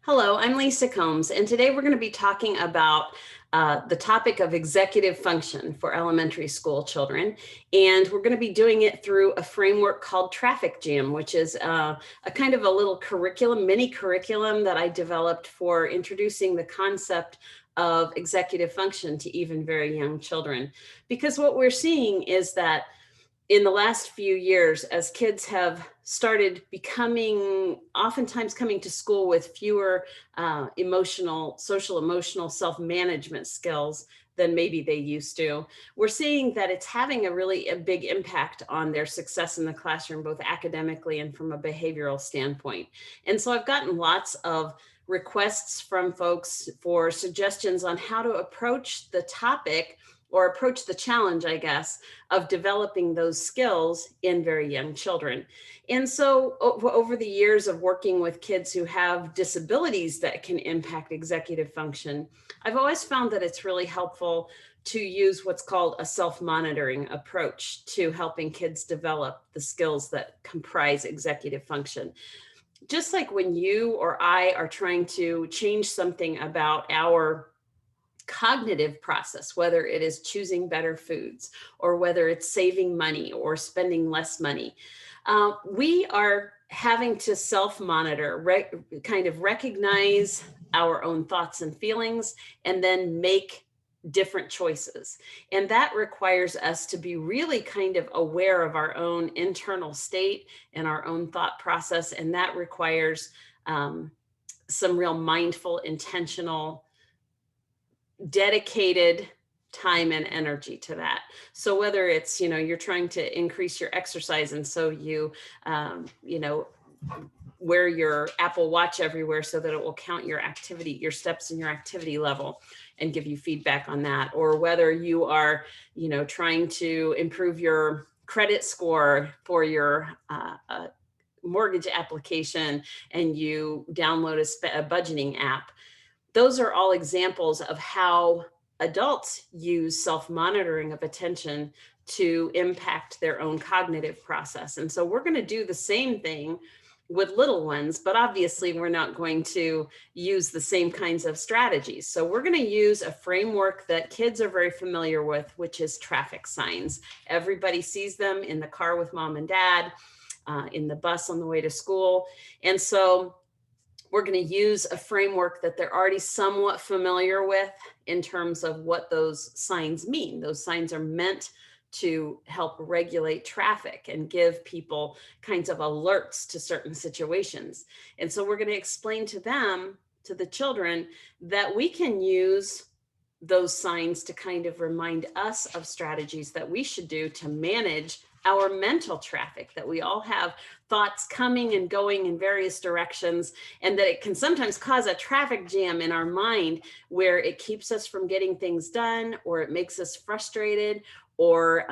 Hello, I'm Lisa Combs, and today we're going to be talking about the topic of executive function for elementary school children. And we're going to be doing it through a framework called Traffic Jam, which is a kind of a little curriculum, mini curriculum that I developed for introducing the concept of executive function to even very young children. Because what we're seeing is that in the last few years, as kids have started becoming, oftentimes coming to school with fewer social emotional self-management skills than maybe they used to, we're seeing that it's having a big impact on their success in the classroom, both academically and from a behavioral standpoint. And so I've gotten lots of requests from folks for suggestions on how to approach the topic or approach the challenge, I guess, of developing those skills in very young children. And so over the years of working with kids who have disabilities that can impact executive function, I've always found that it's really helpful to use what's called a self-monitoring approach to helping kids develop the skills that comprise executive function. Just like when you or I are trying to change something about our cognitive process, whether it is choosing better foods or whether it's saving money or spending less money, we are having to self-monitor, kind of recognize our own thoughts and feelings, and then make different choices. And that requires us to be really kind of aware of our own internal state and our own thought process. And that requires some real mindful, intentional, dedicated time and energy to that. So whether it's, you're trying to increase your exercise, and so wear your Apple Watch everywhere so that it will count your activity, your steps and your activity level, and give you feedback on that. Or whether you are, trying to improve your credit score for your mortgage application, and you download a budgeting app. Those are all examples of how adults use self-monitoring of attention to impact their own cognitive process. And so we're going to do the same thing with little ones, but obviously we're not going to use the same kinds of strategies. So we're going to use a framework that kids are very familiar with, which is traffic signs. Everybody sees them in the car with mom and dad, in the bus on the way to school. And so we're going to use a framework that they're already somewhat familiar with in terms of what those signs mean. Those signs are meant to help regulate traffic and give people kinds of alerts to certain situations. And so we're going to explain to them, to the children, that we can use those signs to kind of remind us of strategies that we should do to manage our mental traffic, that we all have thoughts coming and going in various directions, and that it can sometimes cause a traffic jam in our mind where it keeps us from getting things done, or it makes us frustrated, or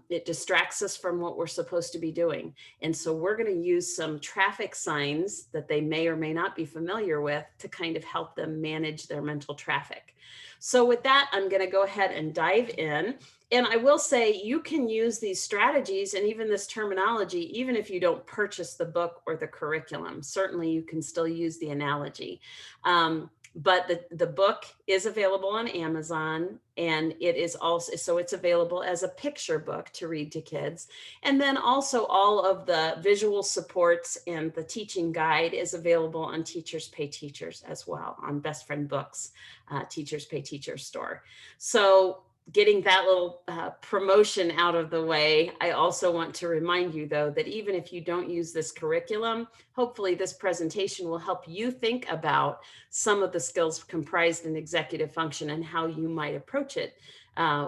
it distracts us from what we're supposed to be doing. And so we're going to use some traffic signs that they may or may not be familiar with to kind of help them manage their mental traffic. So with that, I'm going to go ahead and dive in. And I will say you can use these strategies and even this terminology, even if you don't purchase the book or the curriculum. Certainly you can still use the analogy. But the book is available on Amazon, and it is also, so it's available as a picture book to read to kids. And then also all of the visual supports and the teaching guide is available on Teachers Pay Teachers as well, on Best Friend Books, Teachers Pay Teachers store. So getting that little promotion out of the way, I also want to remind you, though, that even if you don't use this curriculum, hopefully this presentation will help you think about some of the skills comprised in executive function and how you might approach it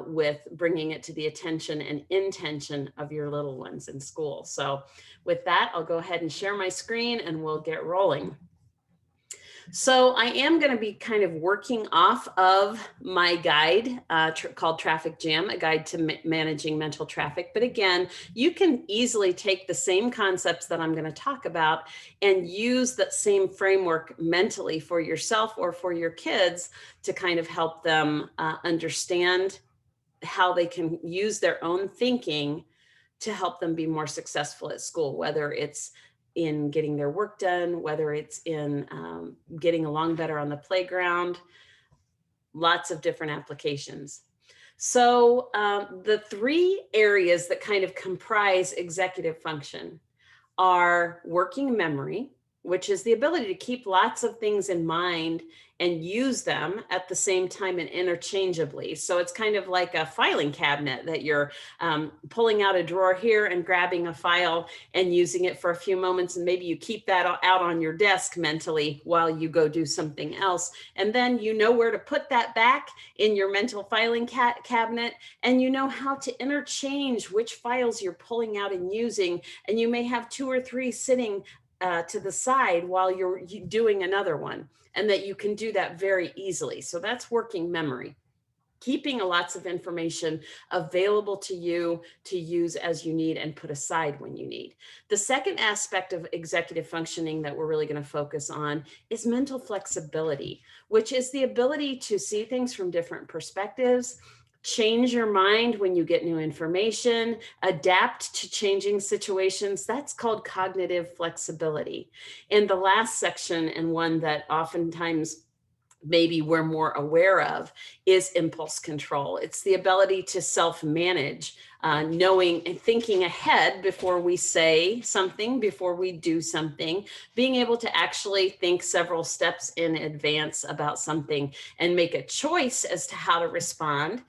with bringing it to the attention and intention of your little ones in school. So with that, I'll go ahead and share my screen and we'll get rolling. So I am going to be kind of working off of my guide called Traffic Jam, a guide to managing mental traffic. But again, you can easily take the same concepts that I'm going to talk about and use that same framework mentally for yourself or for your kids to kind of help them understand how they can use their own thinking to help them be more successful at school, whether it's in getting their work done, whether it's in getting along better on the playground, lots of different applications. So the three areas that kind of comprise executive function are working memory, which is the ability to keep lots of things in mind and use them at the same time and interchangeably. So it's kind of like a filing cabinet that you're pulling out a drawer here and grabbing a file and using it for a few moments. And maybe you keep that out on your desk mentally while you go do something else. And then you know where to put that back in your mental filing cabinet, and you know how to interchange which files you're pulling out and using. And you may have 2 or 3 sitting to the side while you're doing another one, and that you can do that very easily. So that's working memory, keeping lots of information available to you to use as you need and put aside when you need. The second aspect of executive functioning that we're really going to focus on is mental flexibility, which is the ability to see things from different perspectives, change your mind when you get new information, adapt to changing situations. That's called cognitive flexibility. And the last section, and one that oftentimes maybe we're more aware of, is impulse control. It's the ability to self-manage, knowing and thinking ahead before we say something, before we do something, being able to actually think several steps in advance about something and make a choice as to how to respond,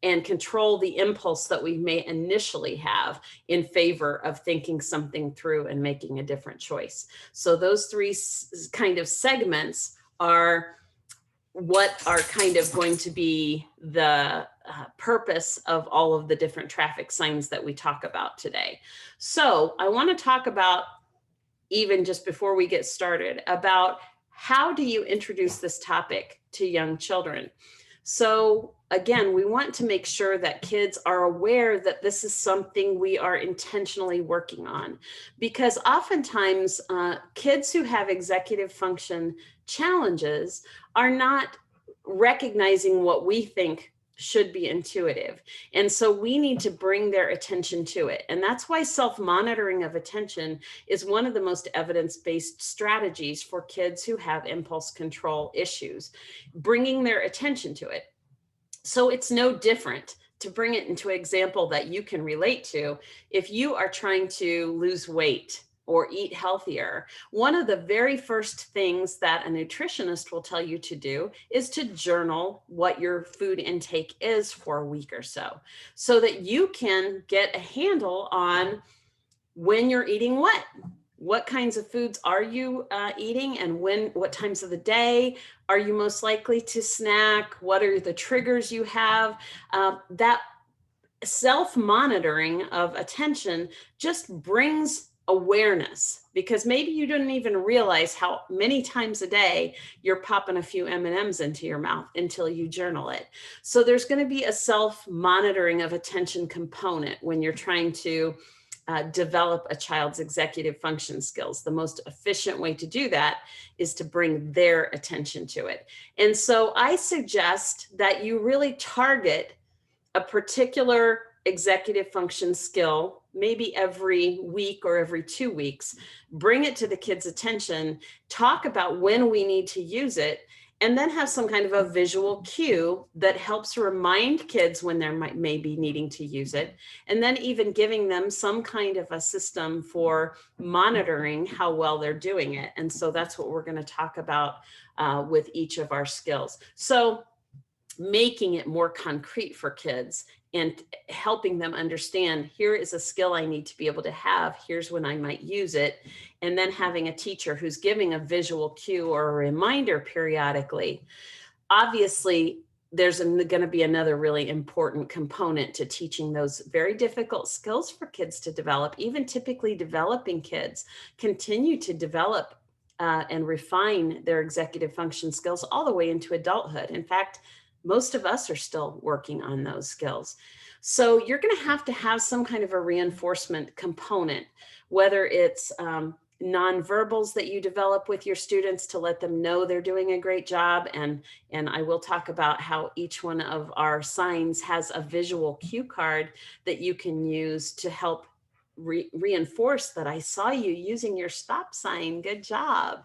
and control the impulse that we may initially have in favor of thinking something through and making a different choice. So those three kind of segments are what are kind of going to be the purpose of all of the different traffic signs that we talk about today. So I want to talk about, even just before we get started, about how do you introduce this topic to young children? So again, we want to make sure that kids are aware that this is something we are intentionally working on, because oftentimes kids who have executive function challenges are not recognizing what we think should be intuitive. And so we need to bring their attention to it. And that's why self-monitoring of attention is one of the most evidence-based strategies for kids who have impulse control issues, bringing their attention to it. So it's no different, to bring it into an example that you can relate to. If you are trying to lose weight or eat healthier, one of the very first things that a nutritionist will tell you to do is to journal what your food intake is for a week or so that you can get a handle on when you're eating what kinds of foods are you eating, and what times of the day are you most likely to snack? What are the triggers you have? That self-monitoring of attention just brings awareness, because maybe you didn't even realize how many times a day you're popping a few M&Ms into your mouth until you journal it. So there's going to be a self-monitoring of attention component when you're trying to develop a child's executive function skills. The most efficient way to do that is to bring their attention to it. And so I suggest that you really target a particular executive function skill, maybe every week or every 2 weeks, bring it to the kids' attention, talk about when we need to use it, and then have some kind of a visual cue that helps remind kids when they may be needing to use it, and then even giving them some kind of a system for monitoring how well they're doing it. And so that's what we're going to talk about with each of our skills. So making it more concrete for kids and helping them understand, here is a skill I need to be able to have, here's when I might use it. And then having a teacher who's giving a visual cue or a reminder periodically. Obviously, there's going to be another really important component to teaching those very difficult skills for kids to develop. Even typically developing kids continue to develop and refine their executive function skills all the way into adulthood. In fact, most of us are still working on those skills. So you're going to have some kind of a reinforcement component, whether it's nonverbals that you develop with your students to let them know they're doing a great job. And I will talk about how each one of our signs has a visual cue card that you can use to help reinforce that I saw you using your stop sign. Good job.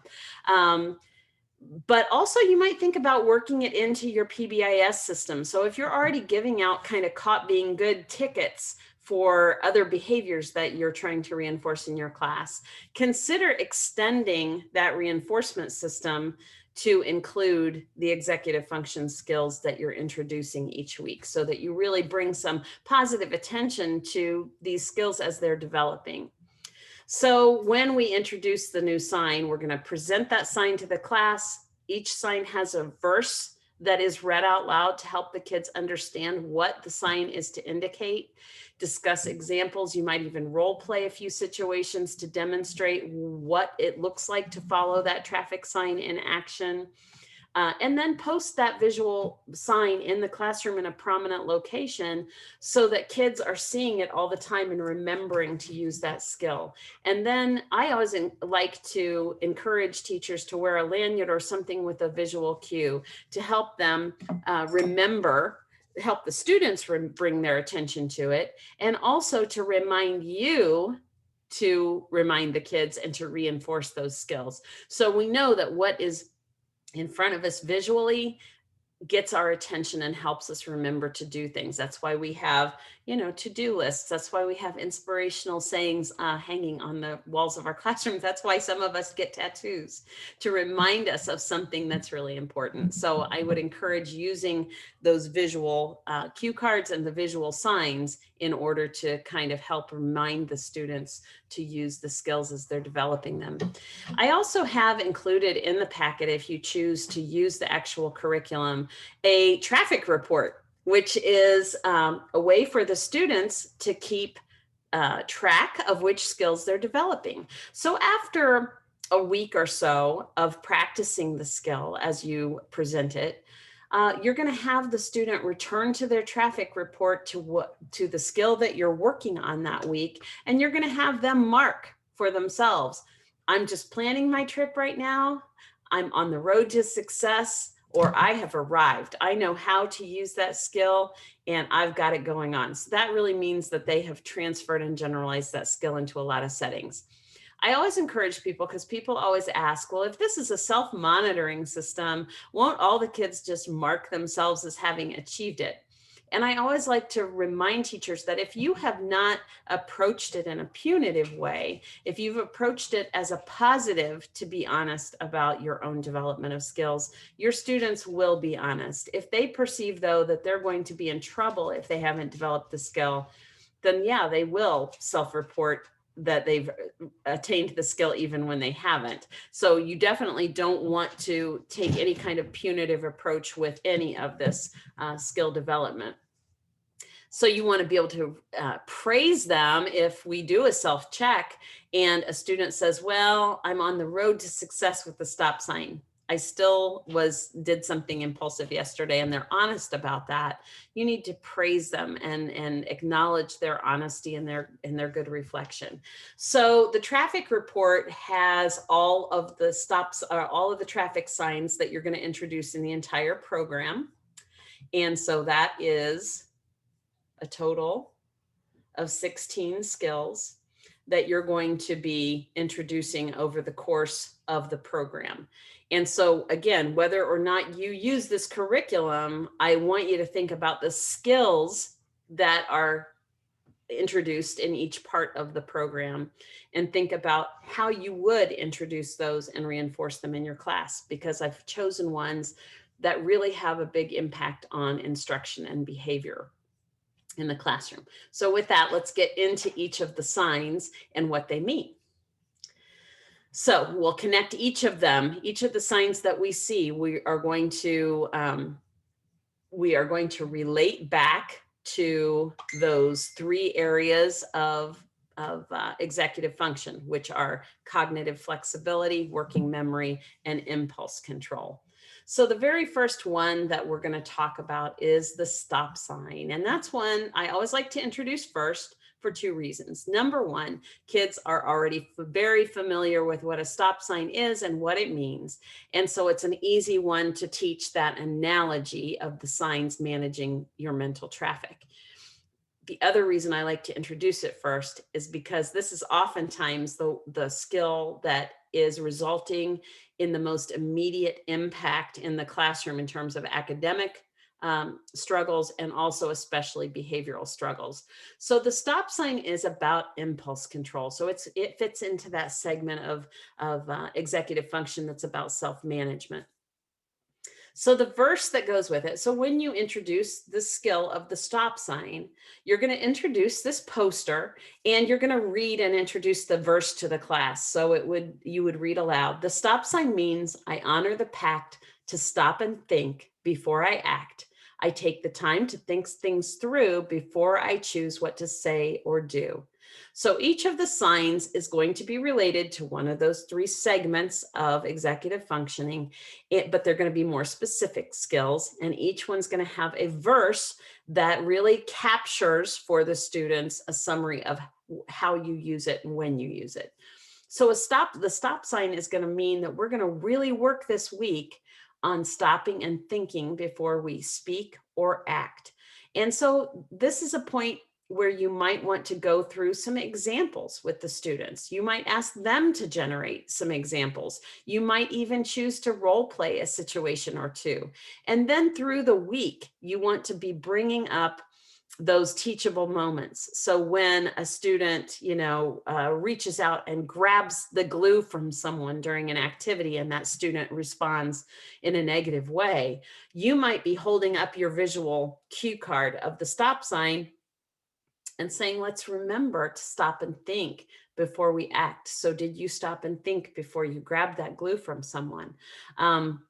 But also you might think about working it into your PBIS system. So if you're already giving out kind of caught being good tickets for other behaviors that you're trying to reinforce in your class, consider extending that reinforcement system to include the executive function skills that you're introducing each week, so that you really bring some positive attention to these skills as they're developing. So when we introduce the new sign, we're going to present that sign to the class. Each sign has a verse that is read out loud to help the kids understand what the sign is to indicate. Discuss examples. You might even role play a few situations to demonstrate what it looks like to follow that traffic sign in action. And then post that visual sign in the classroom in a prominent location so that kids are seeing it all the time and remembering to use that skill. And then I always like to encourage teachers to wear a lanyard or something with a visual cue to help them remember, help the students bring their attention to it, and also to remind you to remind the kids and to reinforce those skills. So we know that what is in front of us visually gets our attention and helps us remember to do things. That's why we have, to-do lists. That's why we have inspirational sayings hanging on the walls of our classrooms. That's why some of us get tattoos to remind us of something that's really important. So I would encourage using those visual cue cards and the visual signs in order to kind of help remind the students to use the skills as they're developing them. I also have included in the packet, if you choose to use the actual curriculum, a traffic report, which is a way for the students to keep track of which skills they're developing. So after a week or so of practicing the skill as you present it, you're going to have the student return to their traffic report to the skill that you're working on that week, and you're going to have them mark for themselves. I'm just planning my trip right now. I'm on the road to success, or I have arrived. I know how to use that skill and I've got it going on. So that really means that they have transferred and generalized that skill into a lot of settings. I always encourage people, because people always ask, well, if this is a self-monitoring system, won't all the kids just mark themselves as having achieved it? And I always like to remind teachers that if you have not approached it in a punitive way, if you've approached it as a positive, to be honest about your own development of skills, your students will be honest. If they perceive, though, that they're going to be in trouble if they haven't developed the skill, then yeah, they will self-report that they've attained the skill even when they haven't. So you definitely don't want to take any kind of punitive approach with any of this skill development. So you want to be able to praise them if we do a self-check and a student says, well, I'm on the road to success with the stop sign. I still did something impulsive yesterday, and they're honest about that. You need to praise them and acknowledge their honesty and their good reflection. So the traffic report has all of the stops, all of the traffic signs that you're going to introduce in the entire program. And so that is a total of 16 skills that you're going to be introducing over the course of the program. And so again, whether or not you use this curriculum, I want you to think about the skills that are introduced in each part of the program and think about how you would introduce those and reinforce them in your class, because I've chosen ones that really have a big impact on instruction and behavior in the classroom. So with that, let's get into each of the signs and what they mean. So we'll connect each of them, each of the signs that we see. We are going to relate back to those three areas of executive function, which are cognitive flexibility, working memory, and impulse control. So the very first one that we're going to talk about is the stop sign. And that's one I always like to introduce first for two reasons. Number one, kids are already very familiar with what a stop sign is and what it means. And so it's an easy one to teach that analogy of the signs managing your mental traffic. the other reason I like to introduce it first is because this is oftentimes the skill that is resulting in the most immediate impact in the classroom in terms of academic struggles and also especially behavioral struggles. So the stop sign is about impulse control. So it fits into that segment of executive function that's about self-management. So the verse that goes with it. So when you introduce the skill of the stop sign, you're going to introduce this poster and you're going to read and introduce the verse to the class. So you would read aloud. The stop sign means I honor the pact to stop and think before I act. I take the time to think things through before I choose what to say or do. So each of the signs is going to be related to one of those three segments of executive functioning, but they're going to be more specific skills. And each one's going to have a verse that really captures for the students a summary of how you use it and when you use it. So the stop sign is going to mean that we're going to really work this week on stopping and thinking before we speak or act. And so this is a point where you might want to go through some examples with the students. You might ask them to generate some examples. You might even choose to role play a situation or two. And then through the week, you want to be bringing up those teachable moments. So when a student, reaches out and grabs the glue from someone during an activity and that student responds in a negative way, you might be holding up your visual cue card of the stop sign and saying, let's remember to stop and think before we act. So did you stop and think before you grabbed that glue from someone?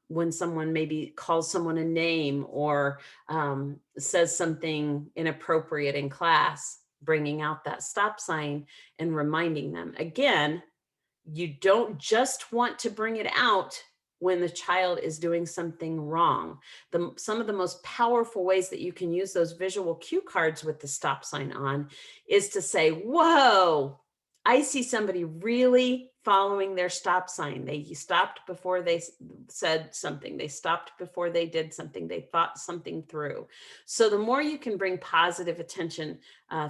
When someone maybe calls someone a name or says something inappropriate in class, bringing out that stop sign and reminding them. Again, you don't just want to bring it out when the child is doing something wrong. Some of the most powerful ways that you can use those visual cue cards with the stop sign on is to say, whoa, I see somebody really following their stop sign. They stopped before they said something. They stopped before they did something. They thought something through. So the more you can bring positive attention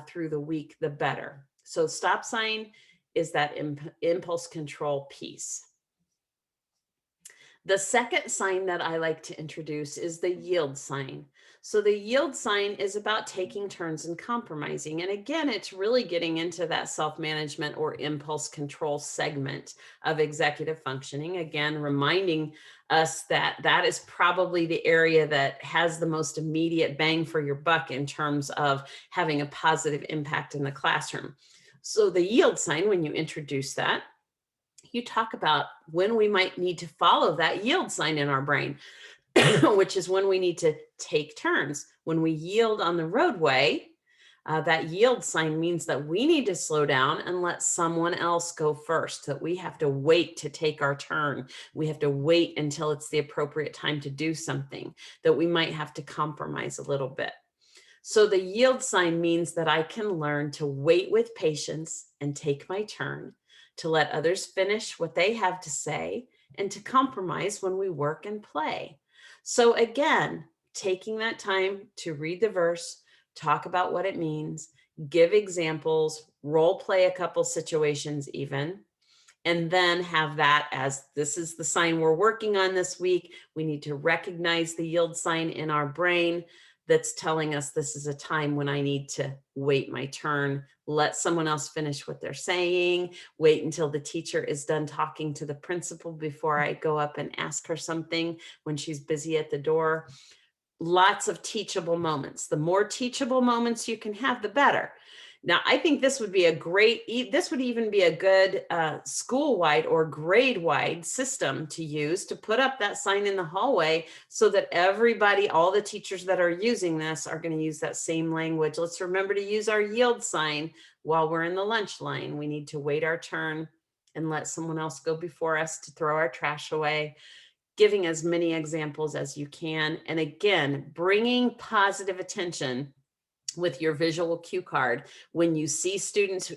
through the week, the better. So stop sign is that impulse control piece. The second sign that I like to introduce is the yield sign. So the yield sign is about taking turns and compromising. And again, it's really getting into that self-management or impulse control segment of executive functioning. Again, reminding us that that is probably the area that has the most immediate bang for your buck in terms of having a positive impact in the classroom. So the yield sign, when you introduce that, you talk about when we might need to follow that yield sign in our brain, which is when we need to take turns. When we yield on the roadway, that yield sign means that we need to slow down and let someone else go first, that we have to wait to take our turn. We have to wait until it's the appropriate time to do something, that we might have to compromise a little bit. So the yield sign means that I can learn to wait with patience and take my turn, to let others finish what they have to say, and to compromise when we work and play. So again, taking that time to read the verse, talk about what it means, give examples, role play a couple situations even, and then have that as this is the sign we're working on this week. We need to recognize the yield sign in our brain that's telling us this is a time when I need to wait my turn, let someone else finish what they're saying, wait until the teacher is done talking to the principal before I go up and ask her something when she's busy at the door. Lots of teachable moments. The more teachable moments you can have, the better. Now, I think this would be this would even be a good school-wide or grade-wide system to use to put up that sign in the hallway so that everybody, all the teachers that are using this are going to use that same language. Let's remember to use our yield sign while we're in the lunch line. We need to wait our turn and let someone else go before us to throw our trash away. Giving as many examples as you can. And again, bringing positive attention with your visual cue card when you see students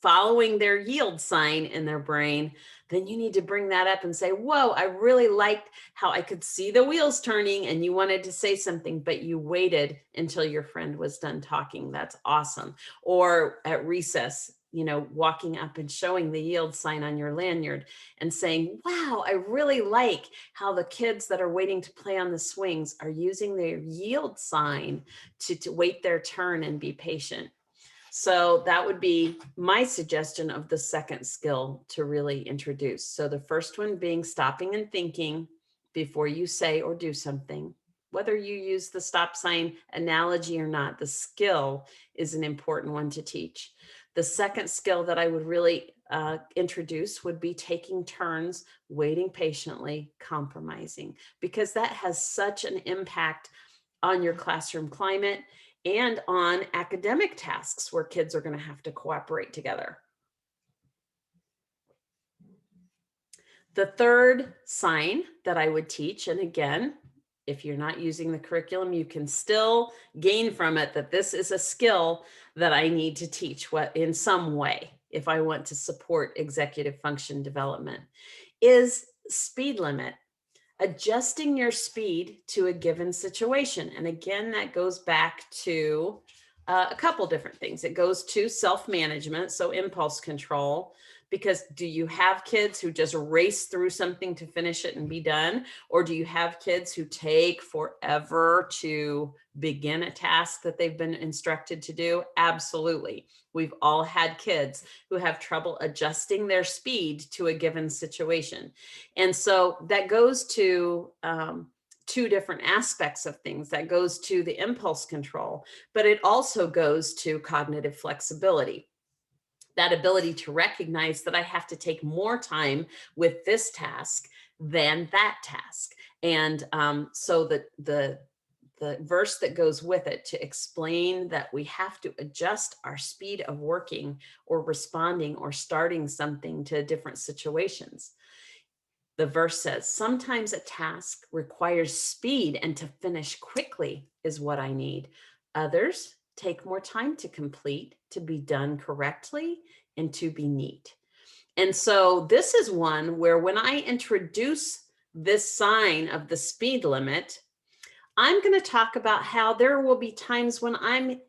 following their yield sign in their brain, then you need to bring that up and say, whoa, I really liked how I could see the wheels turning and you wanted to say something, but you waited until your friend was done talking. That's awesome. Or at recess, walking up and showing the yield sign on your lanyard and saying, wow, I really like how the kids that are waiting to play on the swings are using their yield sign to wait their turn and be patient. So that would be my suggestion of the second skill to really introduce. So the first one being stopping and thinking before you say or do something. Whether you use the stop sign analogy or not, the skill is an important one to teach. The second skill that I would really introduce would be taking turns, waiting patiently, compromising, because that has such an impact on your classroom climate and on academic tasks where kids are going to have to cooperate together. The third sign that I would teach, and again, if you're not using the curriculum, you can still gain from it that this is a skill that I need to teach in some way if I want to support executive function development, is speed limit. Adjusting your speed to a given situation. And again, that goes back to a couple different things. It goes to self-management, so impulse control, because do you have kids who just race through something to finish it and be done? Or do you have kids who take forever to begin a task that they've been instructed to do? Absolutely. We've all had kids who have trouble adjusting their speed to a given situation. And so that goes to two different aspects of things. That goes to the impulse control, but it also goes to cognitive flexibility. That ability to recognize that I have to take more time with this task than that task. And so the verse that goes with it to explain that we have to adjust our speed of working or responding or starting something to different situations. The verse says, sometimes a task requires speed and to finish quickly is what I need. Others take more time to complete, to be done correctly, and to be neat. And so this is one where when I introduce this sign of the speed limit, I'm going to talk about how there will be times when I'm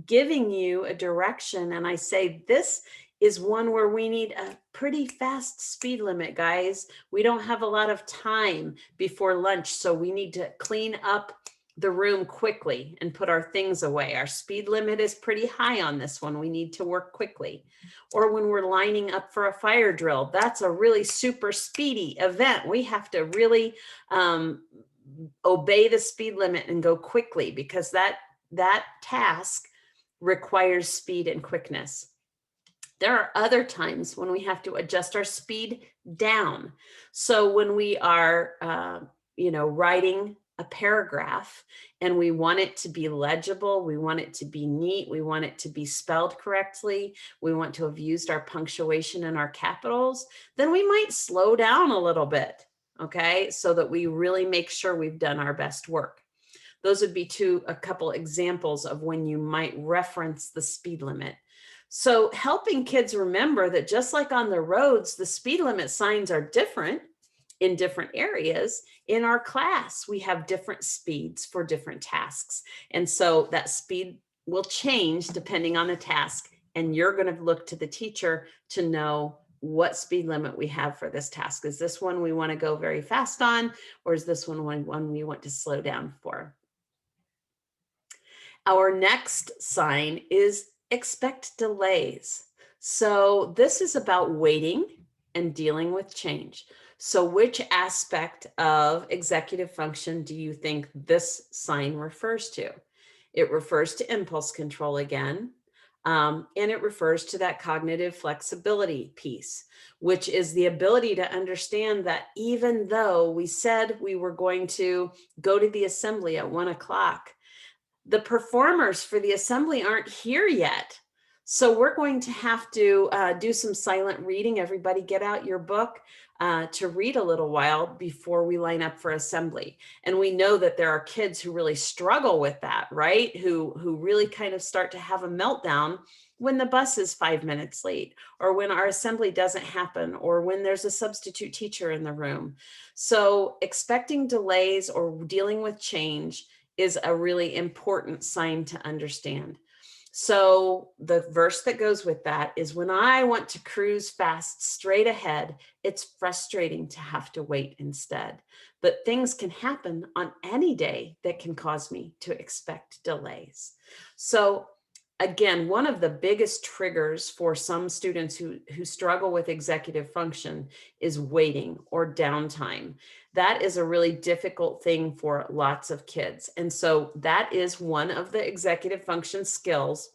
giving you a direction and I say, this is one where we need a pretty fast speed limit, guys. We don't have a lot of time before lunch, so we need to clean up the room quickly and put our things away. Our speed limit is pretty high on this one. We need to work quickly. Or when we're lining up for a fire drill, that's a really super speedy event. We have to really obey the speed limit and go quickly because that task requires speed and quickness. There are other times when we have to adjust our speed down. So when we are, writing a paragraph and we want it to be legible, we want it to be neat, we want it to be spelled correctly, we want to have used our punctuation and our capitals, then we might slow down a little bit, okay? So that we really make sure we've done our best work. Those would be a couple examples of when you might reference the speed limit. So helping kids remember that just like on the roads, the speed limit signs are different in different areas. In our class, we have different speeds for different tasks. And so that speed will change depending on the task. And you're going to look to the teacher to know what speed limit we have for this task. Is this one we want to go very fast on, or is this one we want to slow down for? Our next sign is expect delays. So this is about waiting and dealing with change. So which aspect of executive function do you think this sign refers to? It refers to impulse control again, and it refers to that cognitive flexibility piece, which is the ability to understand that even though we said we were going to go to the assembly at 1 o'clock, the performers for the assembly aren't here yet. So we're going to have to do some silent reading. Everybody get out your book. to read a little while before we line up for assembly. And we know that there are kids who really struggle with that, right? Who really kind of start to have a meltdown when the bus is 5 minutes late, or when our assembly doesn't happen, or when there's a substitute teacher in the room. So expecting delays or dealing with change is a really important sign to understand. So the verse that goes with that is, when I want to cruise fast straight ahead, it's frustrating to have to wait instead. But things can happen on any day that can cause me to expect delays. So again, one of the biggest triggers for some students who struggle with executive function is waiting or downtime. That is a really difficult thing for lots of kids. And so that is one of the executive function skills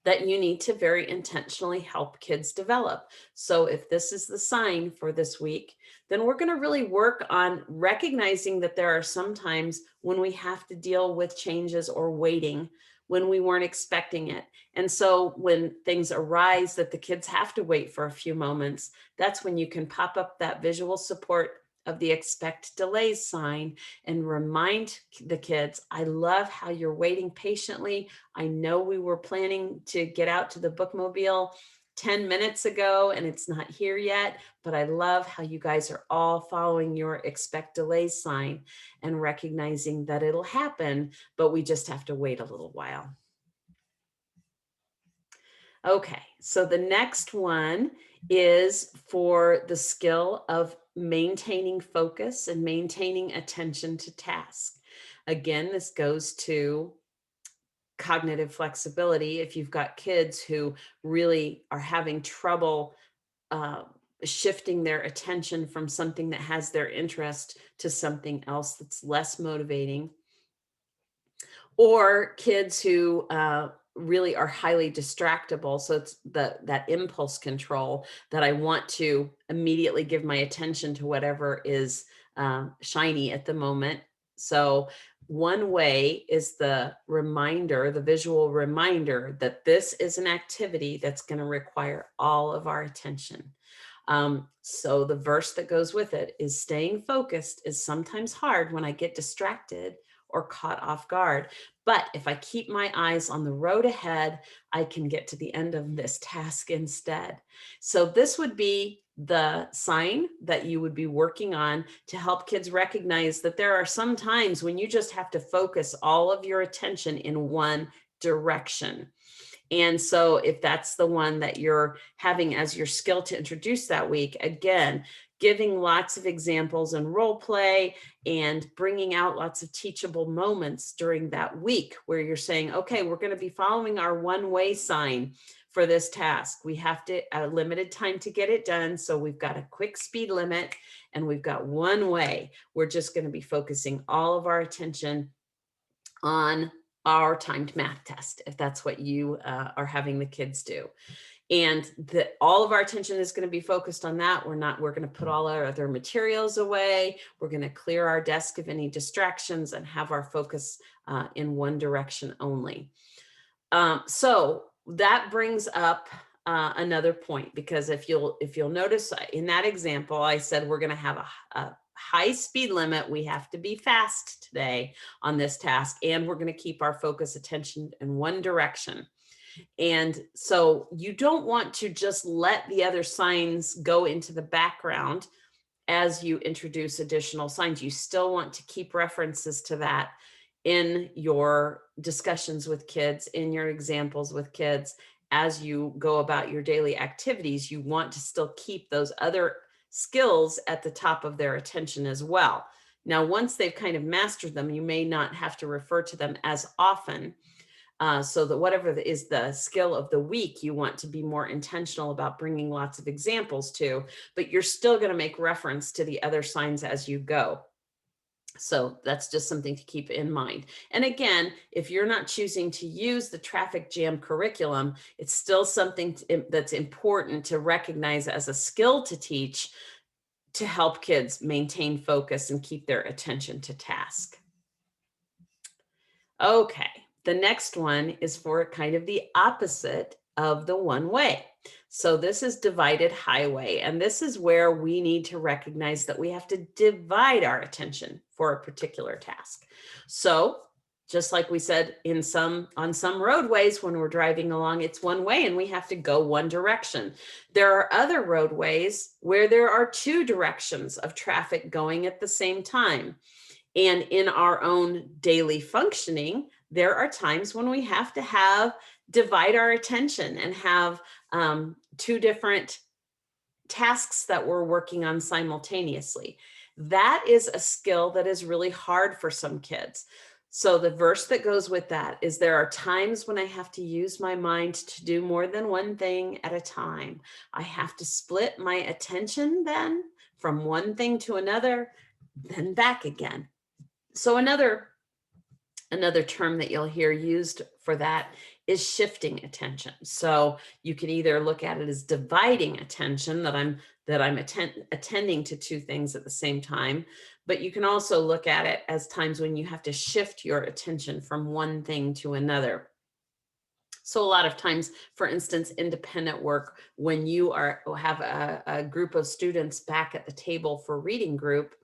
that you need to very intentionally help kids develop. So if this is the sign for this week, then we're going to really work on recognizing that there are some times when we have to deal with changes or waiting when we weren't expecting it. And so when things arise that the kids have to wait for a few moments, that's when you can pop up that visual support of the expect delays sign and remind the kids, I love how you're waiting patiently. I know we were planning to get out to the bookmobile 10 minutes ago and it's not here yet, but I love how you guys are all following your expect delays sign and recognizing that it'll happen, but we just have to wait a little while. Okay, so the next one is for the skill of maintaining focus and maintaining attention to task. Again, this goes to cognitive flexibility. If you've got kids who really are having trouble uh, shifting their attention from something that has their interest to something else that's less motivating, or kids who really are highly distractible. So it's that impulse control that I want to immediately give my attention to whatever is shiny at the moment. So one way is the reminder, the visual reminder that this is an activity that's going to require all of our attention. So the verse that goes with it is, staying focused is sometimes hard when I get distracted or caught off guard. But if I keep my eyes on the road ahead, I can get to the end of this task instead. So this would be the sign that you would be working on to help kids recognize that there are some times when you just have to focus all of your attention in one direction. And so if that's the one that you're having as your skill to introduce that week, again, giving lots of examples and role play and bringing out lots of teachable moments during that week where you're saying, okay, we're going to be following our one-way sign for this task. We have a limited time to get it done. So we've got a quick speed limit and we've got one way. We're just going to be focusing all of our attention on our timed math test, if that's what you are having the kids do. And all of our attention is going to be focused on that. We're going to put all our other materials away. We're going to clear our desk of any distractions and have our focus in one direction only. So that brings up another point, because if you'll notice in that example, I said we're going to have a high speed limit. We have to be fast today on this task, and we're going to keep our focus attention in one direction. And so you don't want to just let the other signs go into the background as you introduce additional signs. You still want to keep references to that in your discussions with kids, in your examples with kids. As you go about your daily activities, you want to still keep those other skills at the top of their attention as well. Now, once they've kind of mastered them, you may not have to refer to them as often. So that whatever is the skill of the week, you want to be more intentional about bringing lots of examples to, but you're still going to make reference to the other signs as you go. So that's just something to keep in mind. And again, if you're not choosing to use the traffic jam curriculum, it's still something that's important to recognize as a skill to teach to help kids maintain focus and keep their attention to task. Okay, the next one is for kind of the opposite of the one way. So this is divided highway. And this is where we need to recognize that we have to divide our attention for a particular task. So just like we said on some roadways, when we're driving along, it's one way and we have to go one direction. There are other roadways where there are two directions of traffic going at the same time. And in our own daily functioning, there are times when we have to divide our attention and have two different tasks that we're working on simultaneously. That is a skill that is really hard for some kids. So the verse that goes with that is, there are times when I have to use my mind to do more than one thing at a time. I have to split my attention then from one thing to another, then back again. So another term that you'll hear used for that is shifting attention. So you can either look at it as dividing attention, that I'm attending to two things at the same time, but you can also look at it as times when you have to shift your attention from one thing to another. So a lot of times, for instance, independent work, when you have a group of students back at the table for reading group,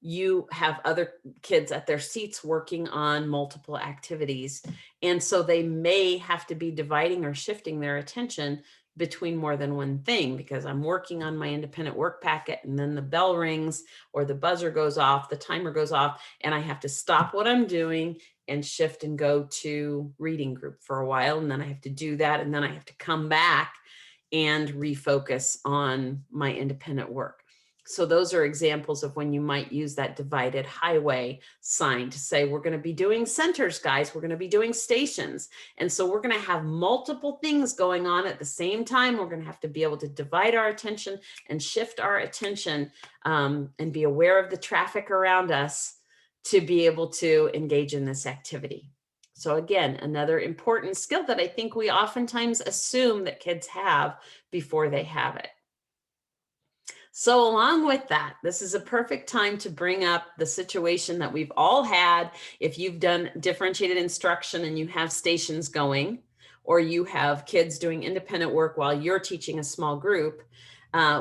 you have other kids at their seats working on multiple activities. And so they may have to be dividing or shifting their attention between more than one thing, because I'm working on my independent work packet and then the bell rings or the buzzer goes off, the timer goes off, and I have to stop what I'm doing and shift and go to reading group for a while. And then I have to do that. And then I have to come back and refocus on my independent work. So those are examples of when you might use that divided highway sign to say, we're going to be doing centers, guys. We're going to be doing stations. And so we're going to have multiple things going on at the same time. We're going to have to be able to divide our attention and shift our attention and be aware of the traffic around us to be able to engage in this activity. So again, another important skill that I think we oftentimes assume that kids have before they have it. So along with that, this is a perfect time to bring up the situation that we've all had. If you've done differentiated instruction and you have stations going, or you have kids doing independent work while you're teaching a small group,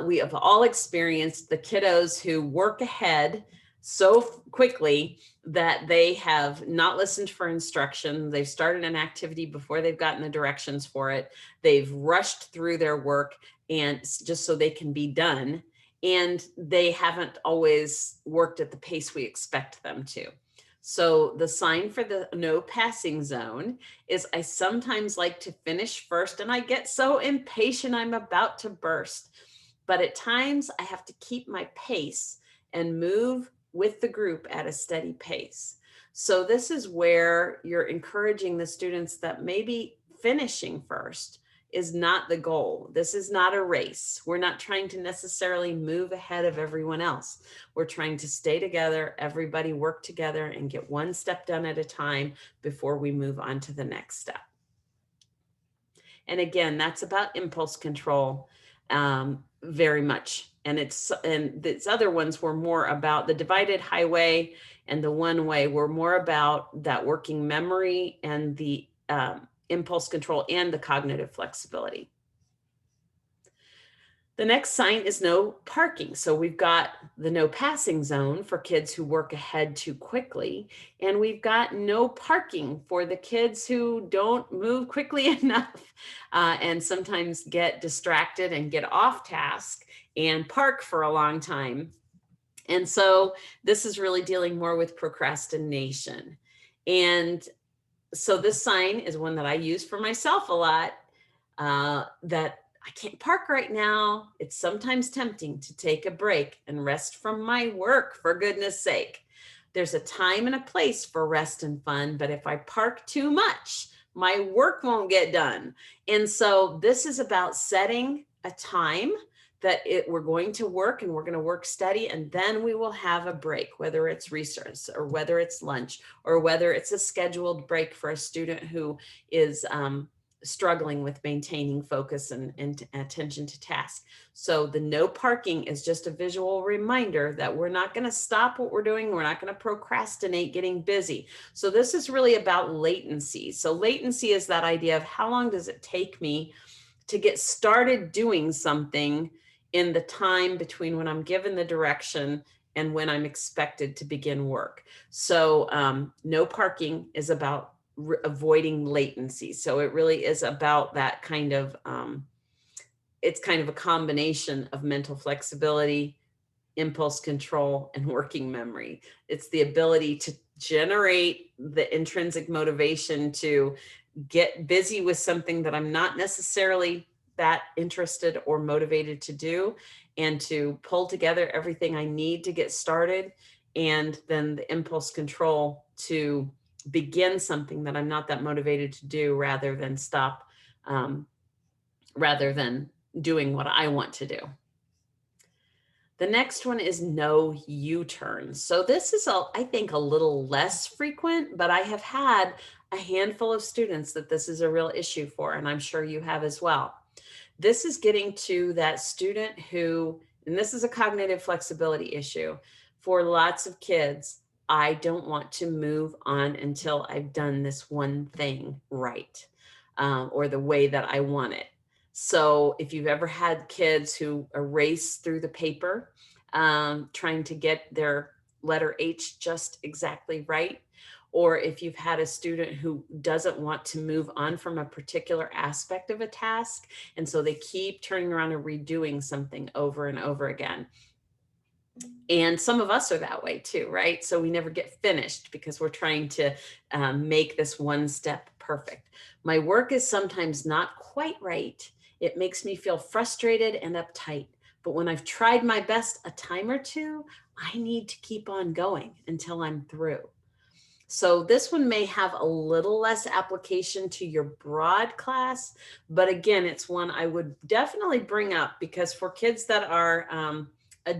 we have all experienced the kiddos who work ahead so quickly that they have not listened for instruction. They've started an activity before they've gotten the directions for it. They've rushed through their work and just so they can be done. And they haven't always worked at the pace we expect them to. So the sign for the no passing zone is, I sometimes like to finish first and I get so impatient I'm about to burst. But at times I have to keep my pace and move with the group at a steady pace. So this is where you're encouraging the students that maybe finishing first is not the goal. This is not a race. We're not trying to necessarily move ahead of everyone else. We're trying to stay together, everybody work together and get one step done at a time before we move on to the next step. And again, that's about impulse control very much. And these other ones were more about the divided highway, and the one way were more about that working memory and the impulse control and the cognitive flexibility. The next sign is no parking. So we've got the no passing zone for kids who work ahead too quickly. And we've got no parking for the kids who don't move quickly enough and sometimes get distracted and get off task and park for a long time. And so this is really dealing more with procrastination. And so this sign is one that I use for myself a lot, that I can't park right now. It's sometimes tempting to take a break and rest from my work, for goodness sake. There's a time and a place for rest and fun, but if I park too much, my work won't get done. And so this is about setting a time that we're going to work and we're going to work steady, and then we will have a break, whether it's recess or whether it's lunch or whether it's a scheduled break for a student who is struggling with maintaining focus and attention to task. So the no parking is just a visual reminder that we're not going to stop what we're doing. We're not going to procrastinate getting busy. So this is really about latency. So latency is that idea of how long does it take me to get started doing something in the time between when I'm given the direction and when I'm expected to begin work. So no parking is about avoiding latency. So it really is about that kind of, it's kind of a combination of mental flexibility, impulse control, and working memory. It's the ability to generate the intrinsic motivation to get busy with something that I'm not necessarily that interested or motivated to do, and to pull together everything I need to get started, and then the impulse control to begin something that I'm not that motivated to do, rather than stop, rather than doing what I want to do. The next one is no U-turns. So this is, I think, a little less frequent, but I have had a handful of students that this is a real issue for, and I'm sure you have as well. This is getting to that student who, and this is a cognitive flexibility issue for lots of kids. I don't want to move on until I've done this one thing right, or the way that I want it. So if you've ever had kids who erase through the paper, trying to get their letter H just exactly right, or if you've had a student who doesn't want to move on from a particular aspect of a task, and so they keep turning around and redoing something over and over again. And some of us are that way too, right? So we never get finished because we're trying to make this one step perfect. My work is sometimes not quite right. It makes me feel frustrated and uptight. But when I've tried my best a time or two, I need to keep on going until I'm through. So this one may have a little less application to your broad class, but again, it's one I would definitely bring up, because for kids that are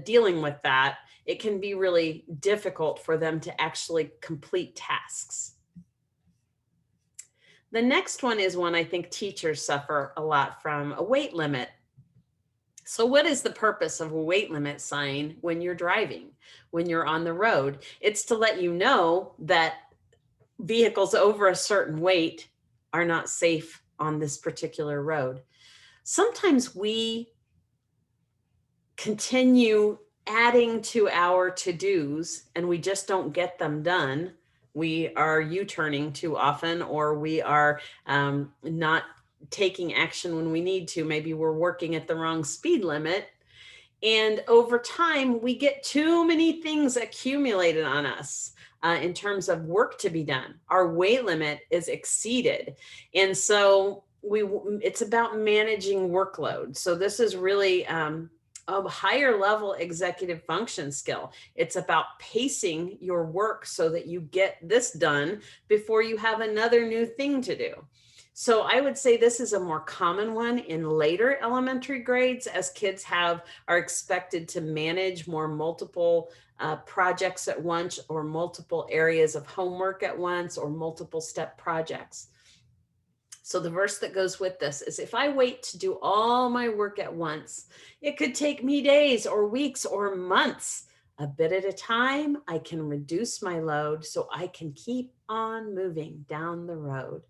dealing with that, it can be really difficult for them to actually complete tasks. The next one is one I think teachers suffer a lot from: a weight limit. So what is the purpose of a weight limit sign when you're driving, when you're on the road? It's to let you know that vehicles over a certain weight are not safe on this particular road. Sometimes we continue adding to our to-dos and we just don't get them done. We are U-turning too often, or we are not taking action when we need to. Maybe we're working at the wrong speed limit. And over time, we get too many things accumulated on us in terms of work to be done. Our weight limit is exceeded. And so it's about managing workload. So this is really a higher level executive function skill. It's about pacing your work so that you get this done before you have another new thing to do. So I would say this is a more common one in later elementary grades, as kids are expected to manage more multiple projects at once, or multiple areas of homework at once, or multiple step projects. So the verse that goes with this is, if I wait to do all my work at once, it could take me days or weeks or months. A bit at a time, I can reduce my load so I can keep on moving down the road.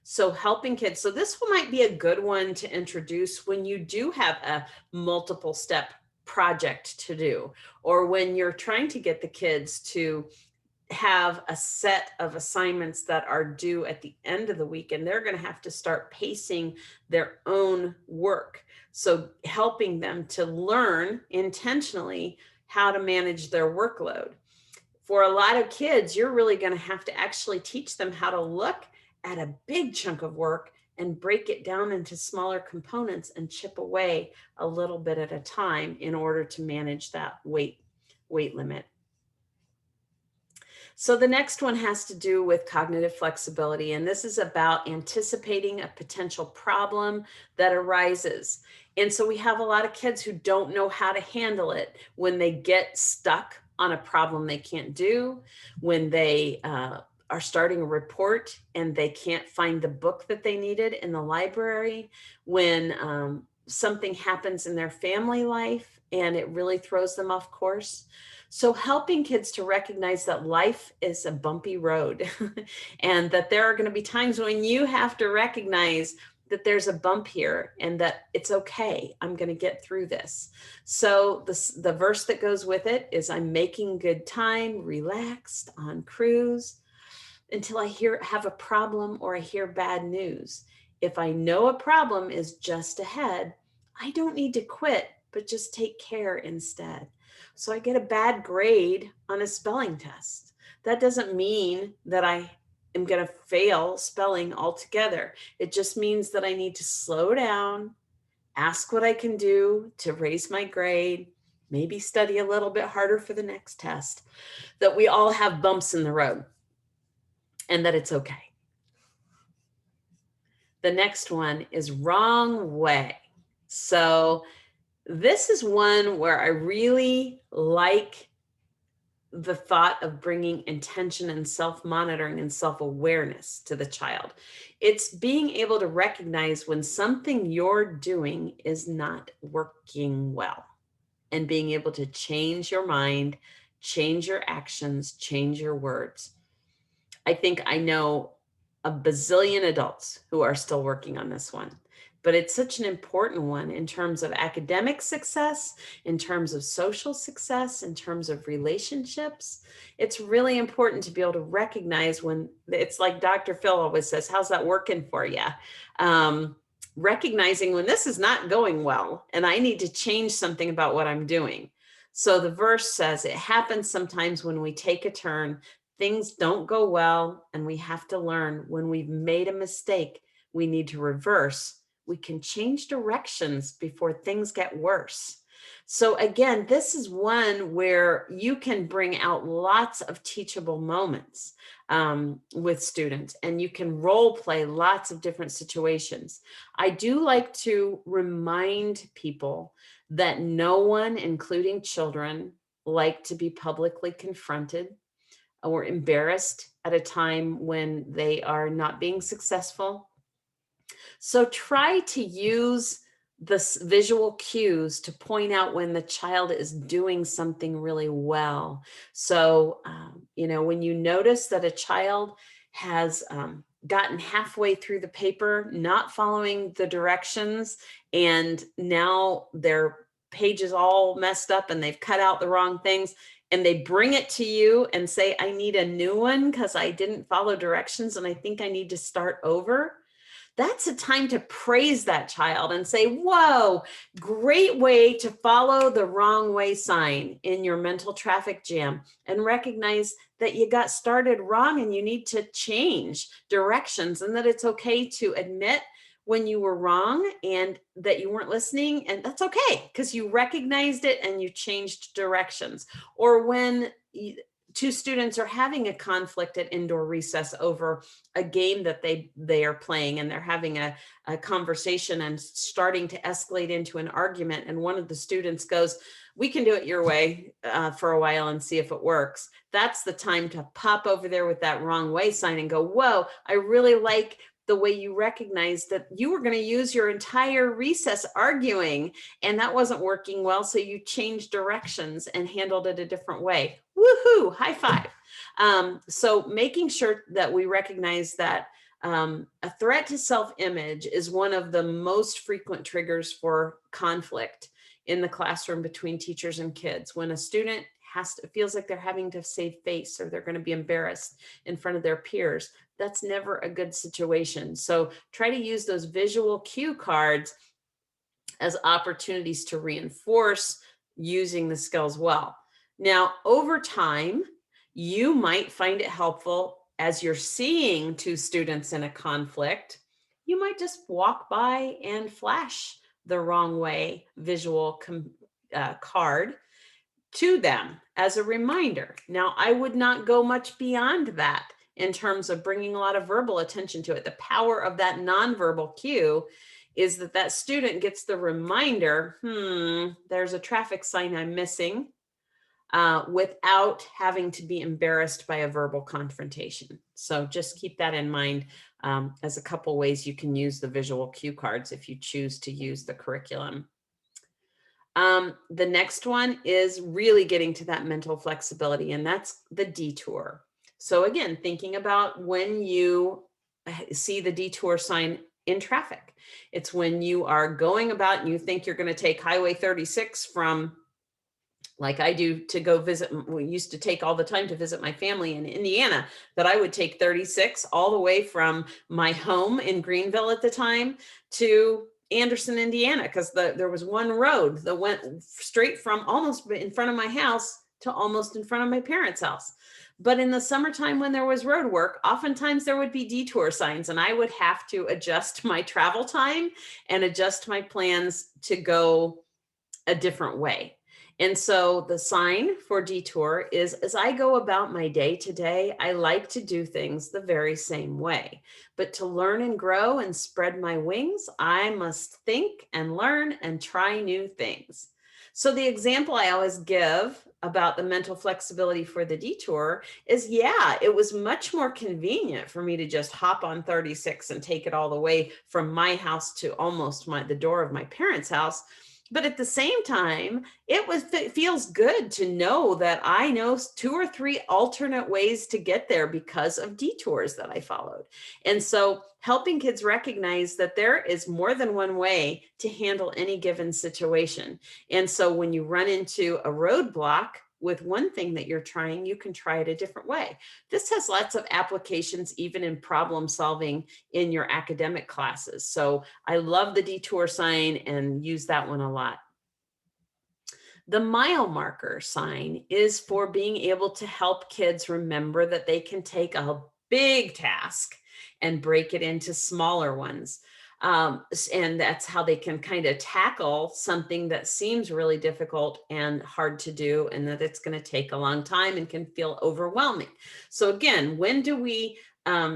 So helping kids. So this one might be a good one to introduce when you do have a multiple step project to do, or when you're trying to get the kids to have a set of assignments that are due at the end of the week, and they're going to have to start pacing their own work. So helping them to learn intentionally how to manage their workload. For a lot of kids, you're really going to have to actually teach them how to look at a big chunk of work and break it down into smaller components and chip away a little bit at a time in order to manage that weight limit. So the next one has to do with cognitive flexibility, and this is about anticipating a potential problem that arises. And so we have a lot of kids who don't know how to handle it when they get stuck on a problem they can't do, when they are starting a report and they can't find the book that they needed in the library, when something happens in their family life and it really throws them off course. So helping kids to recognize that life is a bumpy road and that there are going to be times when you have to recognize that there's a bump here and that it's okay. I'm going to get through this. So the verse that goes with it is, I'm making good time, relaxed on cruise until I have a problem or I hear bad news. If I know a problem is just ahead, I don't need to quit, but just take care instead. So I get a bad grade on a spelling test. That doesn't mean that I am going to fail spelling altogether. It just means that I need to slow down, ask what I can do to raise my grade, maybe study a little bit harder for the next test, that we all have bumps in the road and that it's okay. The next one is wrong way. So this is one where I really like the thought of bringing intention and self-monitoring and self-awareness to the child. It's being able to recognize when something you're doing is not working well and being able to change your mind, change your actions, change your words. I think I know a bazillion adults who are still working on this one, but it's such an important one in terms of academic success, in terms of social success, in terms of relationships. It's really important to be able to recognize when it's like Dr. Phil always says, how's that working for you? Recognizing when this is not going well and I need to change something about what I'm doing. So the verse says, it happens sometimes when we take a turn, things don't go well, and we have to learn when we've made a mistake, we need to reverse. We can change directions before things get worse. So again, this is one where you can bring out lots of teachable moments with students, and you can role play lots of different situations. I do like to remind people that no one, including children, like to be publicly confronted or embarrassed at a time when they are not being successful. So try to use the visual cues to point out when the child is doing something really well. So, when you notice that a child has gotten halfway through the paper, not following the directions, and now their page is all messed up and they've cut out the wrong things, and they bring it to you and say, I need a new one because I didn't follow directions and I think I need to start over. That's a time to praise that child and say, whoa, great way to follow the wrong way sign in your mental traffic jam, and recognize that you got started wrong and you need to change directions, and that it's okay to admit when you were wrong and that you weren't listening, and that's okay because you recognized it and you changed directions. Or when two students are having a conflict at indoor recess over a game that they are playing, and they're having a conversation and starting to escalate into an argument, and one of the students goes, we can do it your way for a while and see if it works. That's the time to pop over there with that wrong way sign and go, whoa, I really like the way you recognized that you were going to use your entire recess arguing and that wasn't working well. So you changed directions and handled it a different way. Woohoo, high five. So making sure that we recognize that a threat to self-image is one of the most frequent triggers for conflict in the classroom between teachers and kids. When a student feels like they're having to save face or they're going to be embarrassed in front of their peers, that's never a good situation. So try to use those visual cue cards as opportunities to reinforce using the skills well. Now, over time, you might find it helpful as you're seeing two students in a conflict, you might just walk by and flash the wrong way visual card to them as a reminder. Now, I would not go much beyond that in terms of bringing a lot of verbal attention to it. The power of that nonverbal cue is that student gets the reminder, there's a traffic sign I'm missing, without having to be embarrassed by a verbal confrontation. So just keep that in mind as a couple ways you can use the visual cue cards if you choose to use the curriculum. The next one is really getting to that mental flexibility, and that's the detour. So again, thinking about when you see the detour sign in traffic. It's when you are going about and you think you're going to take Highway 36 from, like I do, to go visit. We used to take all the time to visit my family in Indiana, that I would take 36 all the way from my home in Greenville at the time to Anderson, Indiana, because there was one road that went straight from almost in front of my house to almost in front of my parents' house. But in the summertime, when there was road work, oftentimes there would be detour signs, and I would have to adjust my travel time and adjust my plans to go a different way. And so the sign for detour is, as I go about my day to day, I like to do things the very same way. But to learn and grow and spread my wings, I must think and learn and try new things. So the example I always give about the mental flexibility for the detour is, yeah, it was much more convenient for me to just hop on 36 and take it all the way from my house to almost the door of my parents' house. But at the same time, it feels good to know that I know 2 or 3 alternate ways to get there because of detours that I followed. And so helping kids recognize that there is more than one way to handle any given situation. And so when you run into a roadblock with one thing that you're trying, you can try it a different way. This has lots of applications, even in problem solving in your academic classes. So I love the detour sign and use that one a lot. The mile marker sign is for being able to help kids remember that they can take a big task and break it into smaller ones. And that's how they can kind of tackle something that seems really difficult and hard to do, and that it's going to take a long time and can feel overwhelming. So again, when do we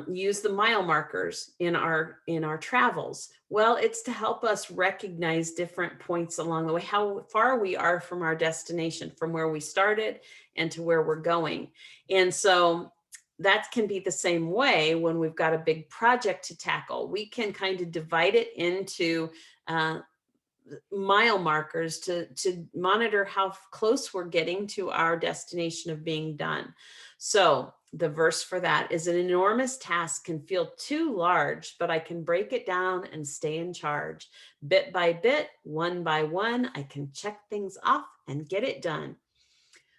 use the mile markers in our travels? Well, it's to help us recognize different points along the way, how far we are from our destination, from where we started and to where we're going. And so that can be the same way when we've got a big project to tackle. We can kind of divide it into mile markers to monitor how close we're getting to our destination of being done. So the verse for that is, an enormous task can feel too large, but I can break it down and stay in charge. Bit by bit, one by one, I can check things off and get it done.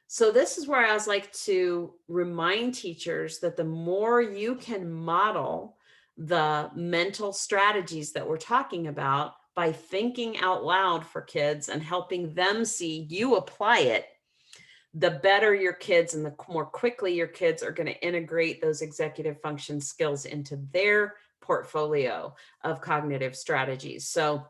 So this is where I always like to remind teachers that the more you can model the mental strategies that we're talking about by thinking out loud for kids and helping them see you apply it, the better your kids and the more quickly your kids are going to integrate those executive function skills into their portfolio of cognitive strategies. So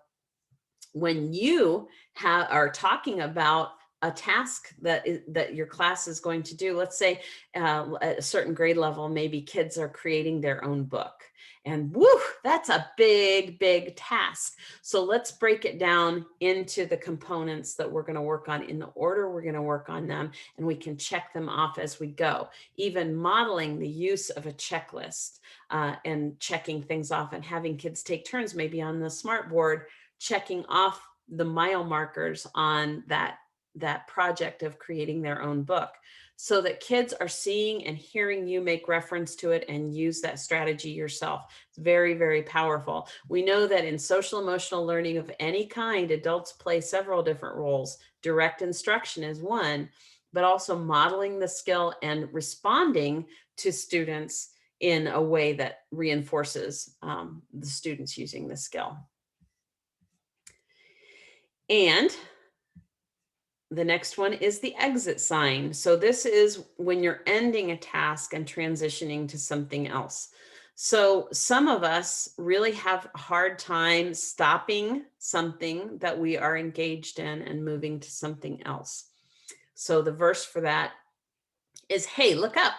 when you are talking about a task that your class is going to do, let's say at a certain grade level, maybe kids are creating their own book, and woo, that's a big, big task. So let's break it down into the components that we're going to work on in the order we're going to work on them, and we can check them off as we go. Even modeling the use of a checklist and checking things off, and having kids take turns maybe on the smart board, checking off the mile markers on that project of creating their own book, so that kids are seeing and hearing you make reference to it and use that strategy yourself. It's very, very powerful. We know that in social emotional learning of any kind, adults play several different roles. Direct instruction is one, but also modeling the skill and responding to students in a way that reinforces the students using the skill. And the next one is the exit sign. So this is when you're ending a task and transitioning to something else. So some of us really have a hard time stopping something that we are engaged in and moving to something else. So the verse for that is, hey, look up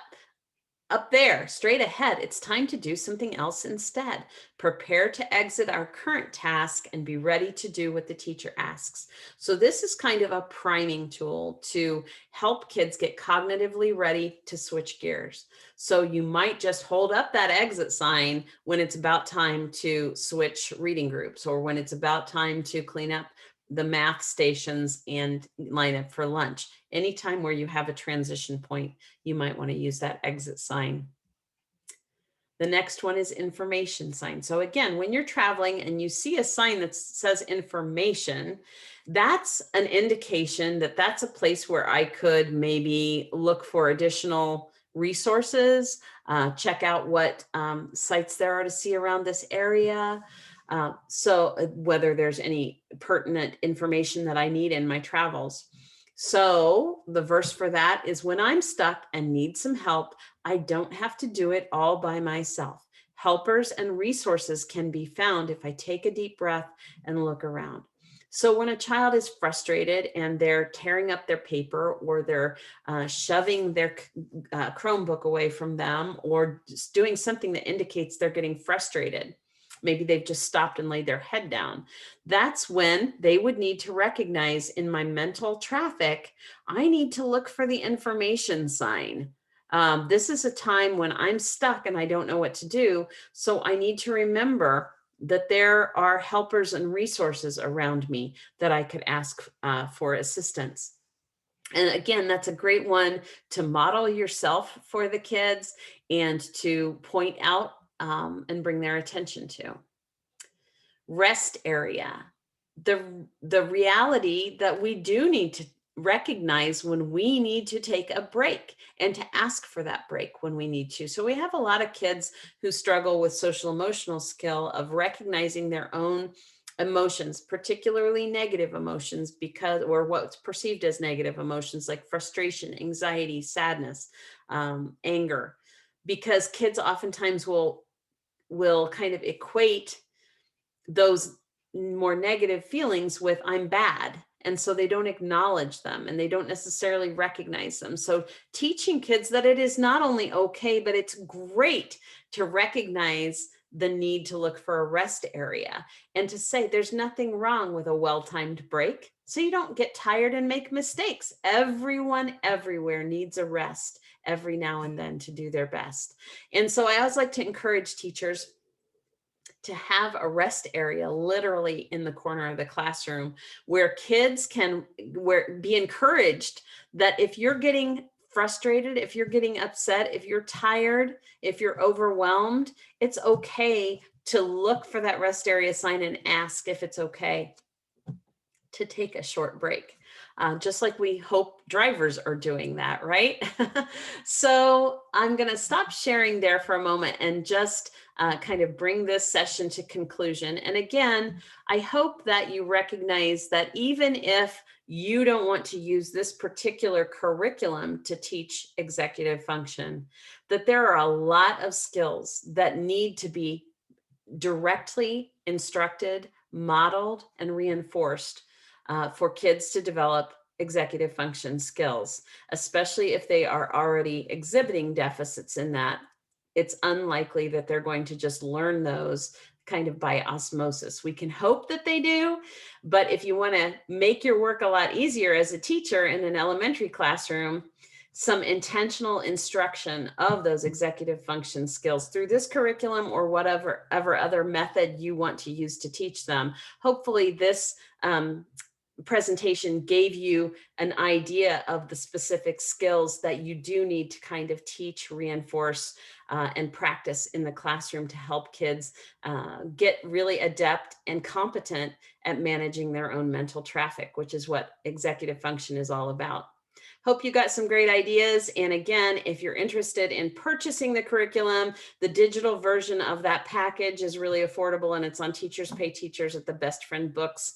there, straight ahead. It's time to do something else instead. Prepare to exit our current task and be ready to do what the teacher asks. So this is kind of a priming tool to help kids get cognitively ready to switch gears. So you might just hold up that exit sign when it's about time to switch reading groups, or when it's about time to clean up the math stations and line up for lunch. Anytime where you have a transition point, you might want to use that exit sign. The next one is information sign. So again, when you're traveling and you see a sign that says information, that's an indication that that's a place where I could maybe look for additional resources, check out what sites there are to see around this area. So whether there's any pertinent information that I need in my travels. So the verse for that is, when I'm stuck and need some help, I don't have to do it all by myself. Helpers and resources can be found if I take a deep breath and look around. So when a child is frustrated and they're tearing up their paper, or they're shoving their Chromebook away from them, or just doing something that indicates they're getting frustrated, maybe they've just stopped and laid their head down, that's when they would need to recognize, in my mental traffic, I need to look for the information sign. This is a time when I'm stuck and I don't know what to do. So I need to remember that there are helpers and resources around me that I could ask for assistance. And again, that's a great one to model yourself for the kids and to point out and bring their attention to. Rest area. The reality that we do need to recognize when we need to take a break, and to ask for that break when we need to. So we have a lot of kids who struggle with social emotional skill of recognizing their own emotions, particularly negative emotions, because, or what's perceived as negative emotions like frustration, anxiety, sadness, anger, because kids oftentimes will kind of equate those more negative feelings with I'm bad. And so they don't acknowledge them and they don't necessarily recognize them. So teaching kids that it is not only okay, but it's great to recognize the need to look for a rest area, and to say there's nothing wrong with a well-timed break, so you don't get tired and make mistakes. Everyone everywhere needs a rest every now and then to do their best. And so I always like to encourage teachers to have a rest area literally in the corner of the classroom, where kids can be encouraged that if you're getting frustrated, if you're getting upset, if you're tired, if you're overwhelmed, it's okay to look for that rest area sign and ask if it's okay to take a short break. Just like we hope drivers are doing that, right? So I'm going to stop sharing there for a moment and just kind of bring this session to conclusion. And again, I hope that you recognize that even if you don't want to use this particular curriculum to teach executive function, that there are a lot of skills that need to be directly instructed, modeled, and reinforced for kids to develop executive function skills, especially if they are already exhibiting deficits in that. It's unlikely that they're going to just learn those kind of by osmosis. We can hope that they do, but if you want to make your work a lot easier as a teacher in an elementary classroom, some intentional instruction of those executive function skills through this curriculum or whatever other method you want to use to teach them. Hopefully this presentation gave you an idea of the specific skills that you do need to kind of teach, reinforce, and practice in the classroom to help kids get really adept and competent at managing their own mental traffic, which is what executive function is all about. Hope you got some great ideas. And again, if you're interested in purchasing the curriculum, the digital version of that package is really affordable, and it's on Teachers Pay Teachers at the Best Friend Books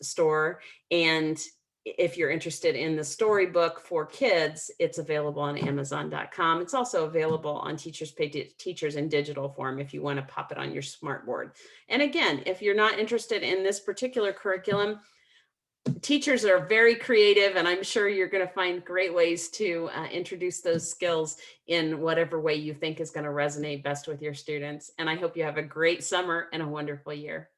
store. And if you're interested in the storybook for kids, it's available on Amazon.com. It's also available on Teachers Pay Teachers in digital form if you want to pop it on your smartboard. And again, if you're not interested in this particular curriculum, teachers are very creative, and I'm sure you're going to find great ways to introduce those skills in whatever way you think is going to resonate best with your students. And I hope you have a great summer and a wonderful year.